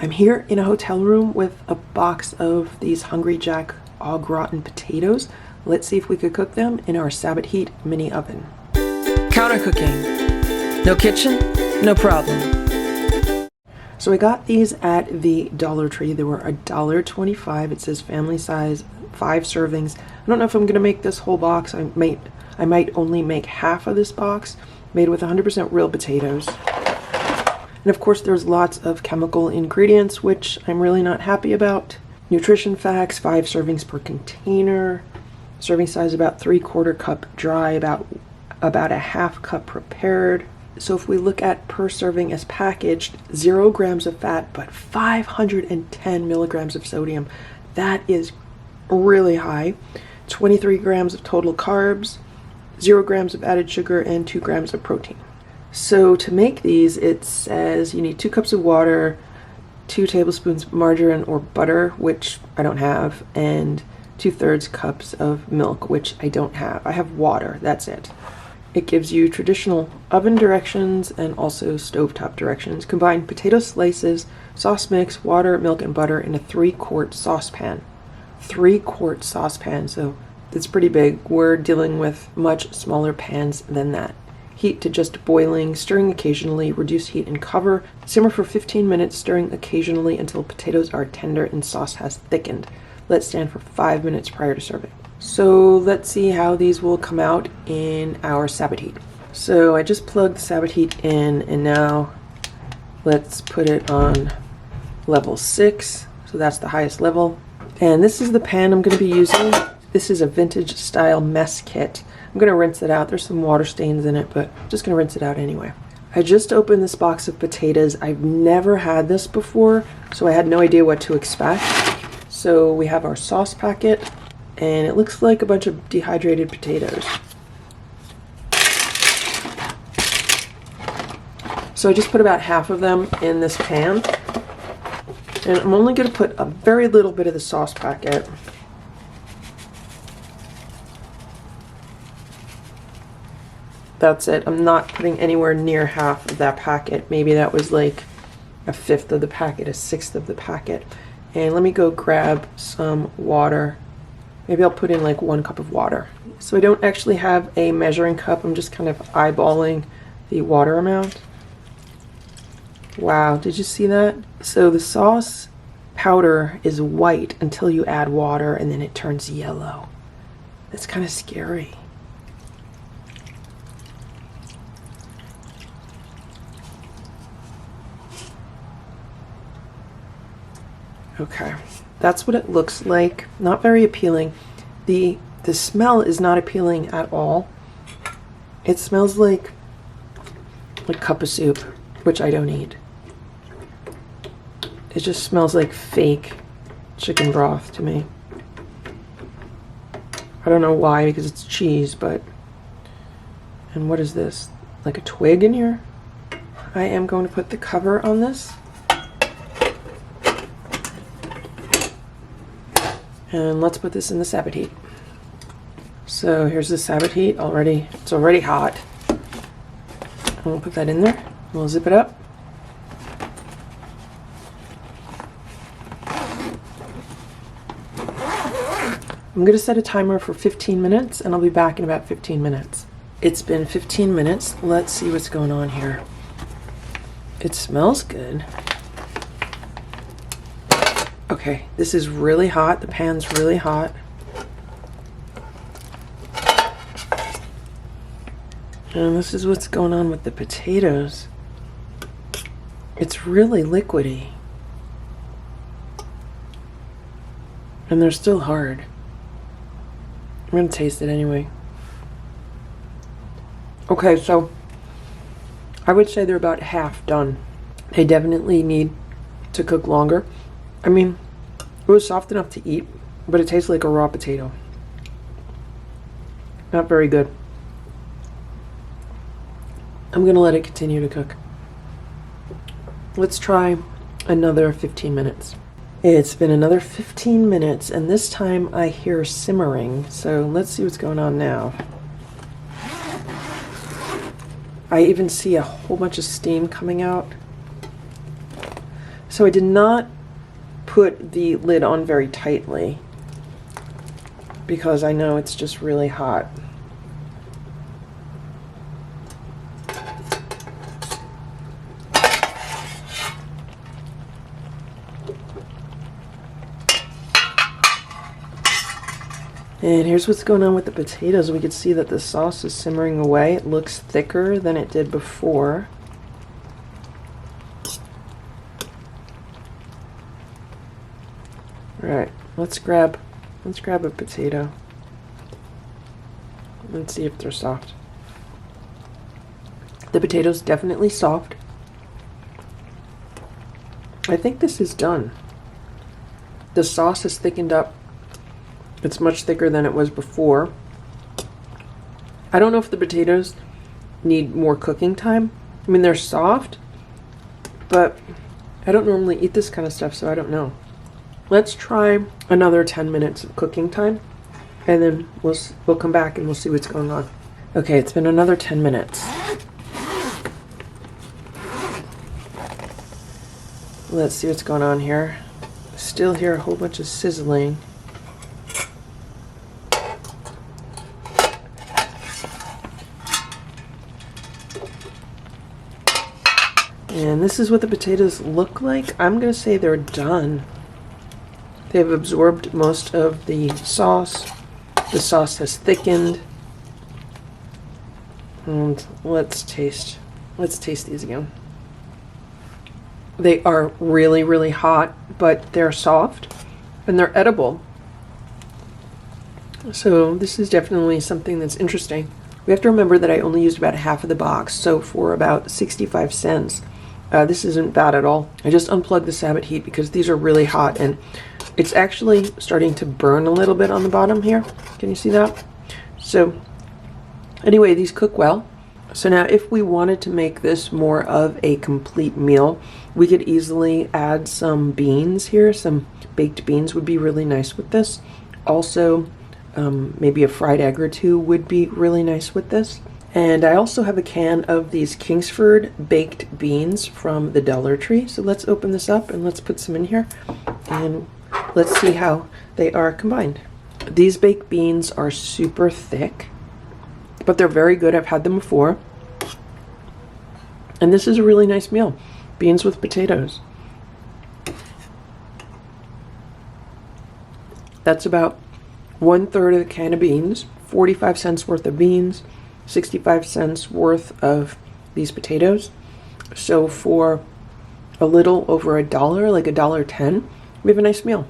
I'm here in a hotel room with a box of these Hungry Jack au gratin potatoes. Let's see if we could cook them in our Sabotheat Mini Oven. Counter cooking. No kitchen, no problem. So I got these at the Dollar Tree. They were $1.25. It says family size, 5 servings. I don't know if I'm gonna make this whole box. I might only make half of this box, made with 100% real potatoes. And of course there's lots of chemical ingredients, which I'm really not happy about. Nutrition facts, 5 servings per container. Serving size about 3/4 cup dry, about a half cup prepared. So if we look at per serving as packaged, 0 grams of fat, but 510 milligrams of sodium. That is really high. 23 grams of total carbs, 0 grams of added sugar, and 2 grams of protein. So to make these, it says you need 2 cups of water, 2 tablespoons margarine or butter, which I don't have, and 2/3 cups of milk, which I don't have. I have water, that's it. It gives you traditional oven directions and also stovetop directions. Combine potato slices, sauce mix, water, milk, and butter in a 3-quart saucepan. 3-quart saucepan, so it's pretty big. We're dealing with much smaller pans than that. Heat to just boiling, stirring occasionally, reduce heat and cover. Simmer for 15 minutes, stirring occasionally until potatoes are tender and sauce has thickened. Let stand for 5 minutes prior to serving. So let's see how these will come out in our Sabotheat. So I just plugged the Sabotheat in, and now let's put it on level 6. So that's the highest level. And this is the pan I'm going to be using. This is a vintage style mess kit. I'm going to rinse it out. There's some water stains in it, but I'm just going to rinse it out anyway. I just opened this box of potatoes. I've never had this before, so I had no idea what to expect. So we have our sauce packet, and it looks like a bunch of dehydrated potatoes. So I just put about half of them in this pan, and I'm only going to put a very little bit of the sauce packet. That's it. I'm not putting anywhere near half of that packet. Maybe that was like 1/5 of the packet, 1/6 of the packet. And let me go grab some water. Maybe I'll put in like 1 cup of water. So I don't actually have a measuring cup. I'm just kind of eyeballing the water amount. Wow, did you see that? So the sauce powder is white until you add water, and then it turns yellow. That's kind of scary. Okay, that's what it looks like. Not very appealing. The smell is not appealing at all. It smells like a cup of soup, which I don't eat. It just smells like fake chicken broth to me. I don't know why, because it's cheese, but... And what is this? Like a twig in here? I am going to put the cover on this. And let's put this in the Sabotheat. So here's the Sabotheat already. It's already hot. And we'll put that in there. We'll zip it up. I'm gonna set a timer for 15 minutes, and I'll be back in about 15 minutes. It's been 15 minutes. Let's see what's going on here. It smells good. Okay, this is really hot. The pan's really hot. And this is what's going on with the potatoes. It's really liquidy. And they're still hard. I'm gonna taste it anyway. Okay, so I would say they're about half done. They definitely need to cook longer. I mean, it was soft enough to eat, but it tastes like a raw potato. Not very good. I'm gonna let it continue to cook. Let's try another 15 minutes. It's been another 15 minutes, and this time I hear simmering, so let's see what's going on now. I even see a whole bunch of steam coming out. So I did not put the lid on very tightly because I know it's just really hot. And here's what's going on with the potatoes. We can see that the sauce is simmering away. It looks thicker than it did before. All right, let's grab a potato. Let's see if they're soft. The potato's definitely soft. I think this is done. The sauce is thickened up. It's much thicker than it was before. I don't know if the potatoes need more cooking time. I mean, they're soft, but I don't normally eat this kind of stuff, so I don't know. Let's try another 10 minutes of cooking time, and then we'll come back and we'll see what's going on. Okay, it's been another 10 minutes. Let's see what's going on here. Still hear a whole bunch of sizzling. And this is what the potatoes look like. I'm going to say they're done. They've absorbed most of the sauce. The sauce has thickened. And let's taste these again. They are really, really hot, but they're soft and they're edible. So this is definitely something that's interesting. We have to remember that I only used about half of the box, so for about 65 cents. This isn't bad at all. I just unplugged the Sabotheat because these are really hot and it's actually starting to burn a little bit on the bottom here. Can you see that? So anyway, these cook well. So now if we wanted to make this more of a complete meal, we could easily add some beans here. Some baked beans would be really nice with this. Also, maybe a fried egg or two would be really nice with this. And I also have a can of these Kingsford baked beans from the Dollar Tree. So let's open this up and let's put some in here and let's see how they are combined. These baked beans are super thick, but they're very good. I've had them before. And this is a really nice meal. Beans with potatoes. That's about 1/3 of the can of beans, 45 cents worth of beans, 65 cents worth of these potatoes. So for a little over $1, like $1.10, we have a nice meal.